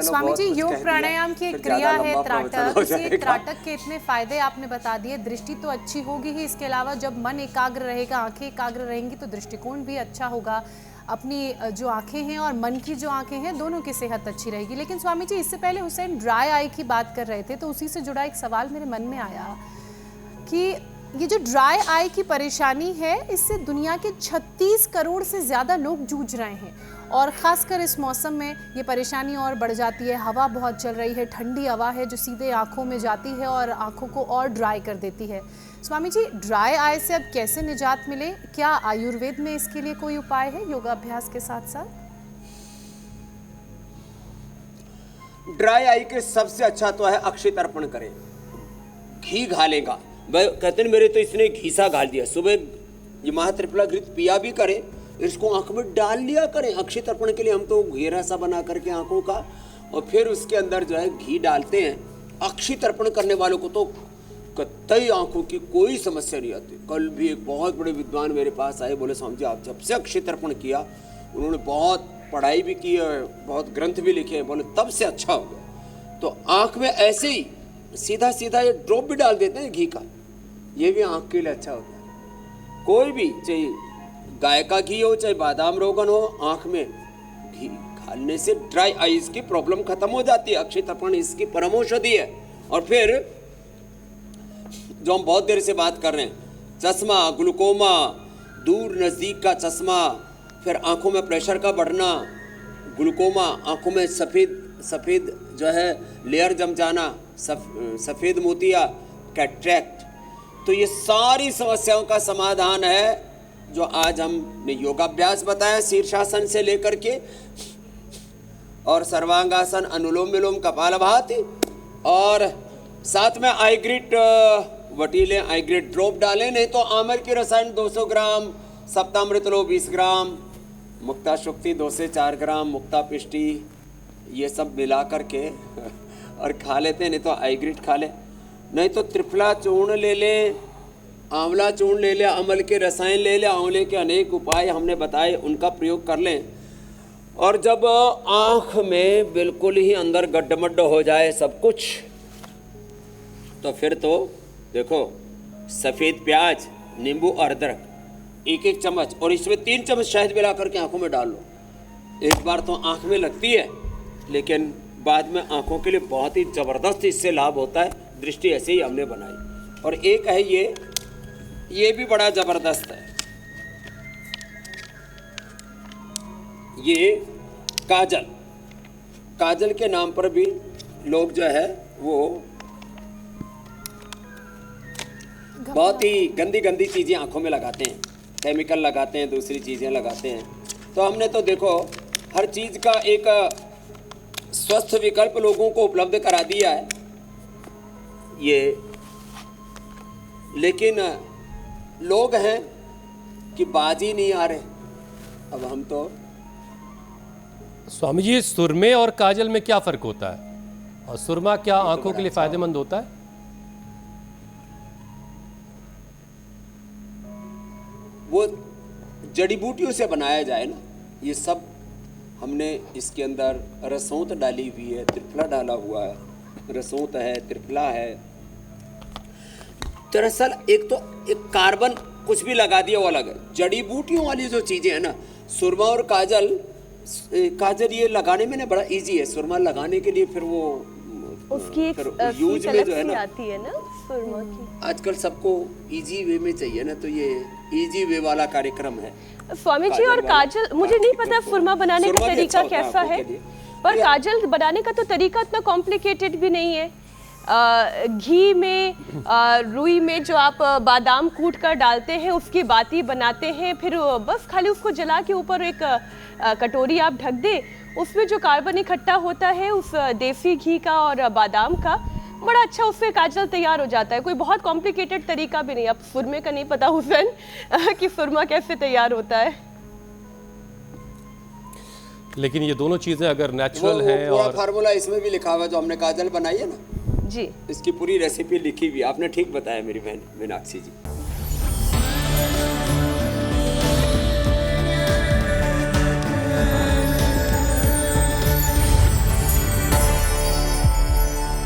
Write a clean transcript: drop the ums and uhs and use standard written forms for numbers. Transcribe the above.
जाए ना, स्वामी जी, बहुत कुछ योग कह दिया, प्राणायाम की एक फिर क्रिया ज़्यादा है लंबा प्रवचन हो त्राटक। जाएगा। त्राटक के इतने फायदे आपने बता दिए, दृष्टि तो अच्छी होगी ही, इसके अलावा जब मन एकाग्र रहेगा, आंखें एकाग्र रहेंगी तो दृष्टिकोण भी अच्छा होगा। अपनी जो आंखें हैं और मन की जो आंखें हैं, दोनों की सेहत अच्छी रहेगी। लेकिन स्वामी जी, इससे पहले हुसैन ड्राई आई की बात कर रहे थे, तो उसी से जुड़ा एक सवाल मेरे मन में आया कि ये जो ड्राई आई की परेशानी है, इससे दुनिया के 36 करोड़ से ज़्यादा लोग जूझ रहे हैं, और ख़ासकर इस मौसम में ये परेशानी और बढ़ जाती है। हवा बहुत चल रही है, ठंडी हवा है जो सीधे आँखों में जाती है और आँखों को और ड्राई कर देती है। स्वामी जी, ड्राई आई से अब कैसे निजात मिले? क्या आयुर्वेद में इसके लिए कोई उपाय है योगाभ्यास के साथ साथ? ड्राई आई के सबसे अच्छा तो है अक्षय तर्पण करें, घी घालेगा। वह कहते हैं मेरे तो इसने घीसा घाल दिया, सुबह ये महात्रिफला घृत पिया भी करें, इसको आंख में डाल लिया करें अक्षय तर्पण के लिए। हम तो घेरा सा बना करके आंखों का, और फिर उसके अंदर जो है घी डालते हैं। अक्षय तर्पण करने वालों को तो कतई आंखों की कोई समस्या नहीं आती। कल भी एक बहुत बड़े विद्वान मेरे पास आए, बोले स्वामी जी आप जब से अक्षय तर्पण किया, उन्होंने बहुत पढ़ाई भी की है, बहुत ग्रंथ भी लिखे हैं, बोले तब से अच्छा हो गया। तो आंख में ऐसे ही सीधा सीधा ये ड्रॉप भी डाल देते हैं घी का, ये भी आंख के लिए अच्छा होता है। कोई भी, चाहे गाय का घी हो चाहे बादाम रोगन हो, आंख में घी घालने से ड्राई आईज की प्रॉब्लम खत्म हो जाती है। अक्षय तर्पण इसकी परम औषधि है। और फिर जो हम बहुत देर से बात कर रहे हैं, चश्मा, ग्लूकोमा, दूर नज़दीक का चश्मा, फिर आंखों में प्रेशर का बढ़ना, ग्लूकोमा, आंखों में सफ़ेद जो है लेयर जम जाना, सफ़ेद मोतिया, कैट्रैक्ट, तो ये सारी समस्याओं का समाधान है जो आज हमने योगाभ्यास बताया, शीर्षासन से लेकर के और सर्वांगासन, अनुलोम विलोम, कपालभाति, और साथ में आईग्रिट वटीले, आईग्रिट ड्रॉप डालें, नहीं तो आमल की रसायन 200 ग्राम, सप्तामृत लो 20 ग्राम, मुक्ता शुक्ति 2 से 4 ग्राम, मुक्ता पिष्टी, ये सब मिला करके और खा लेते हैं। नहीं तो आईग्रिट खा लें, नहीं तो त्रिफला चूर्ण ले लें, आंवला चूर्ण ले लें, अमल के रसायन ले लें, आंवले के अनेक उपाय हमने बताए, उनका प्रयोग कर लें। और जब आँख में बिल्कुल ही अंदर गड्ढमड्ढ हो जाए सब कुछ, तो फिर तो देखो सफ़ेद प्याज, नींबू और अदरक 1-1 चम्मच, और इसमें 3 चम्मच शहद मिला करके आँखों में डाल लो। एक बार तो आँख में लगती है, लेकिन बाद में आँखों के लिए बहुत ही ज़बरदस्त इससे लाभ होता है। दृष्टि ऐसे ही हमने बनाई। और एक है ये भी बड़ा ज़बरदस्त है, ये काजल। काजल के नाम पर भी लोग जो है वो बहुत ही गंदी गंदी चीज़ें आंखों में लगाते हैं, केमिकल लगाते हैं, दूसरी चीज़ें लगाते हैं। तो हमने तो देखो हर चीज़ का एक स्वस्थ विकल्प लोगों को उपलब्ध करा दिया है ये, लेकिन लोग हैं कि बाजी नहीं आ रहे। अब हम तो स्वामी जी, सुरमे और काजल में क्या फ़र्क होता है, और सुरमा क्या आंखों के लिए फ़ायदेमंद होता है? वो जड़ी बूटियों से बनाया जाए ना, ये सब हमने इसके अंदर रसौंत डाली हुई है, त्रिफला डाला हुआ है, रसौंत है, त्रिफला है। दरअसल एक कार्बन कुछ भी लगा दिया वो अलग है। जड़ी बूटियों वाली जो चीज़ें हैं ना, सुरमा और काजल ये लगाने में ना बड़ा इजी है। सुरमा लगाने के लिए फिर वो उसकी एक यूज में जो है ना आती है ना सुरमा की। आजकल सबको इजी वे में चाहिए ना, तो ये इजी वे वाला कार्यक्रम है। स्वामी जी, और काजल मुझे नहीं पता सुरमा बनाने का तरीका कैसा है, पर काजल बनाने का तो तरीका इतना कॉम्प्लिकेटेड भी नहीं है। घी में, रुई में जो आप बादाम कूट कर डालते हैं, उसकी बाती बनाते हैं, फिर बस खाली उसको जला के ऊपर एक कटोरी आप ढक दे, उसमें जो कार्बन इकट्ठा होता है उस देसी घी का और बादाम का, बड़ा अच्छा उससे काजल तैयार हो जाता है। कोई बहुत कॉम्प्लिकेटेड तरीका भी नहीं। अब सुरमे का नहीं पता हुसैन कि सुरमा कैसे तैयार होता है, लेकिन ये दोनों चीज़ें अगर नेचुरल हैं, और फार्मूला इसमें भी लिखा हुआ है जो हमने काजल बनाई है ना जी, इसकी पूरी रेसिपी लिखी हुई। आपने ठीक बताया मेरी बहन मीनाक्षी जी।